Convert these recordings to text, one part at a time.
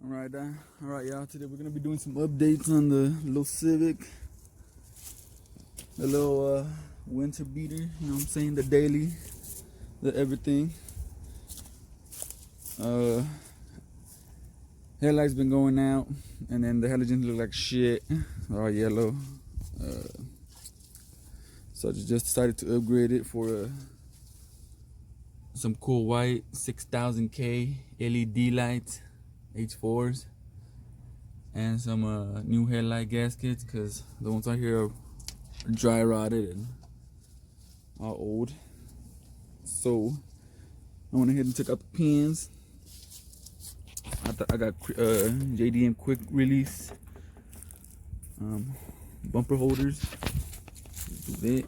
All right, y'all. Today we're gonna be doing some updates on the little Civic, the little winter beater. You know what I'm saying? The daily, the everything. Headlights been going out, and then the halogens look like shit. They're all yellow. So I just decided to upgrade it for some cool white 6000K LED lights, H4s. And some new headlight gaskets, because the ones out here are dry rotted and all old. So I went ahead and took out the pins. I got JDM quick release bumper holders. Do that.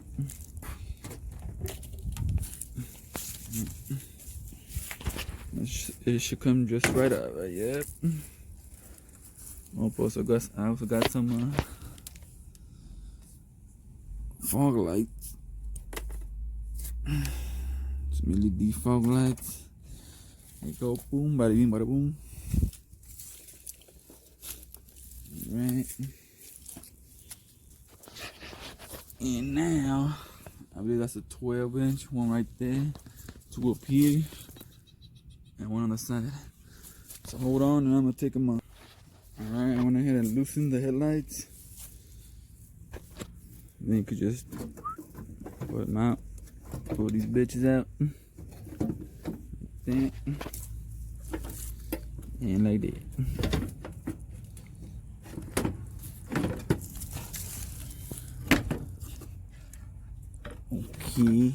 It should come just right out. Yep. I also got some fog lights. Some LED fog lights. There you go. Boom, bada bing, bada boom. Alright. And now, I believe that's a 12-inch, one right there, two up here, and one on the side. So hold on, and I'm gonna take them off. Alright, I went ahead and loosened the headlights. Then you could just put them out, pull these bitches out, like that, and like that. Okay.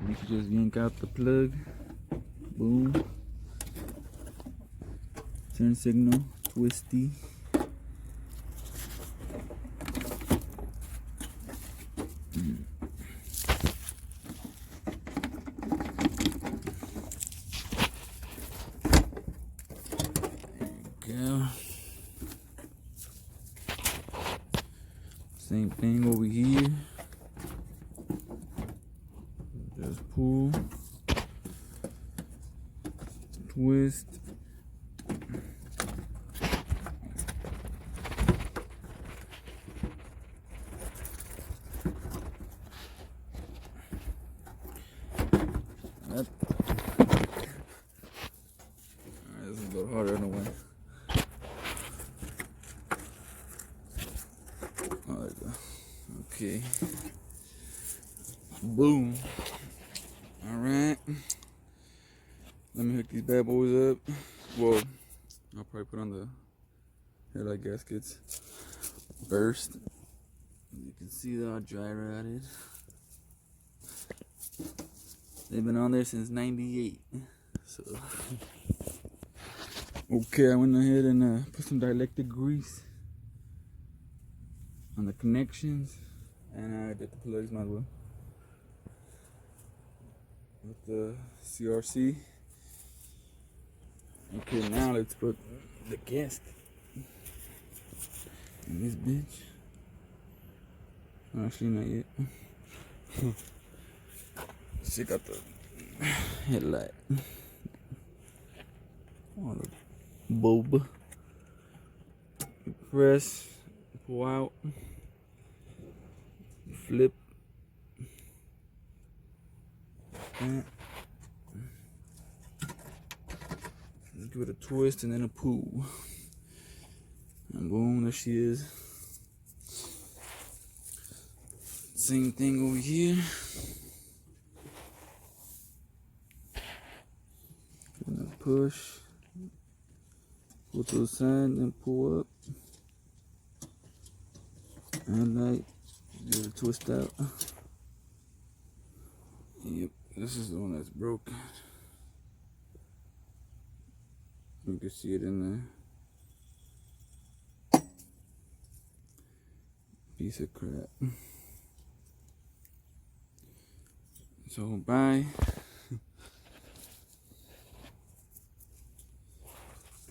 You can just yank out the plug. Boom. Turn signal, twisty. There you go. Same thing over here. Just pull, twist. Alright, this is a little harder in a way. Oh, there we go. Okay. Boom. Alright. Let me hook these bad boys up. Well, I'll probably put on the headlight gaskets first. You can see they're all dry rotted. They've been on there since '98. So okay, I went ahead and put some dielectric grease on the connections, and I did the plugs as well with the CRC. Okay, now let's put the gasket in this bitch. Actually, not yet. Check out the headlight. Oh, the bulb. You press, pull out, flip. Let's give it a twist and then a pull. And boom, there she is. Same thing over here. Push, pull to the side, and pull up. And like, give it a twist out. Yep, this is the one that's broken. You can see it in there. Piece of crap. So bye.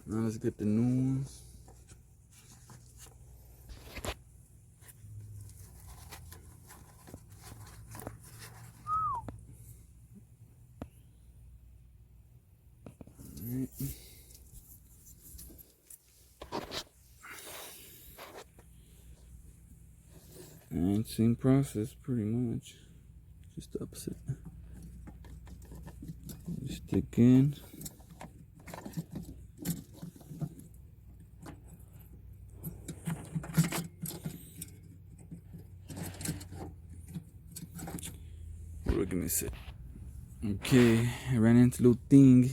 Now let's get the new ones. Alright. And same process pretty much. Just opposite. Stick in. Look at me sit. Okay, I ran into a little thing.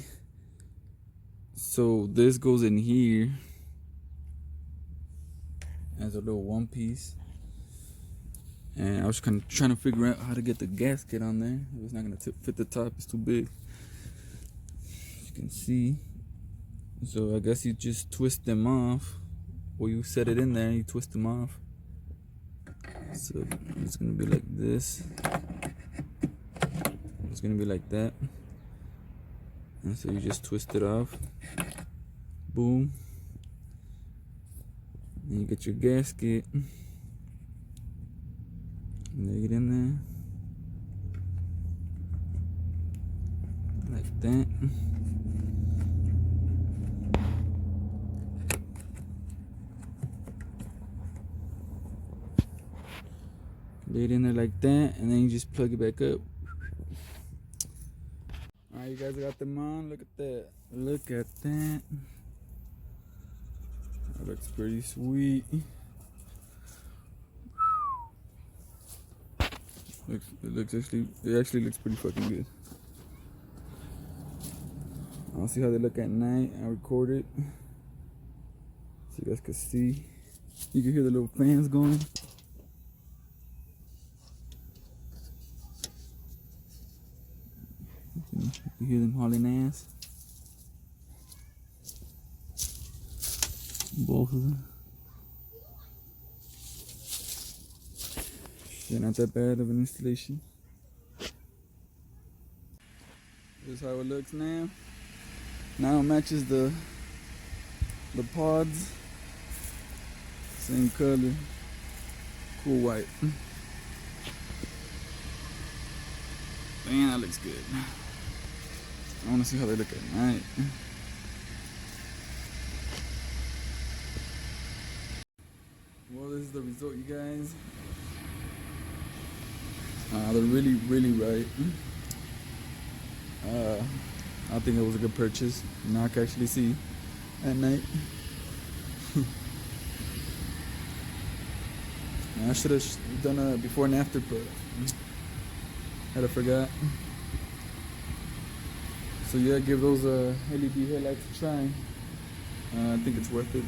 So this goes in here as a little one piece. And I was kind of trying to figure out how to get the gasket on there. It was not gonna fit the top, it's too big. You can see. So I guess you just twist them off, or you set it in there, you twist them off. So it's gonna be like this. It's gonna be like that. And so you just twist it off. Boom. And you get your gasket. Lay it in there. Like that. Lay it in there like that, and then you just plug it back up. Alright, you guys got them on. Look at that. Look at that. That looks pretty sweet. It actually looks pretty fucking good. I'll see how they look at night. I record it so you guys can see. You can hear the little fans going. You can hear them hauling ass. Both of them. Yeah, not that bad of an installation. This is how it looks now. Now it matches the pods. Same color. Cool white. Man, that looks good. I want to see how they look at night. Well, this is the result, you guys. They're really, really bright. I think it was a good purchase. Now I can actually see at night. I should have done a before and after, but I forgot. So yeah, give those LED headlights a try. I think it's worth it.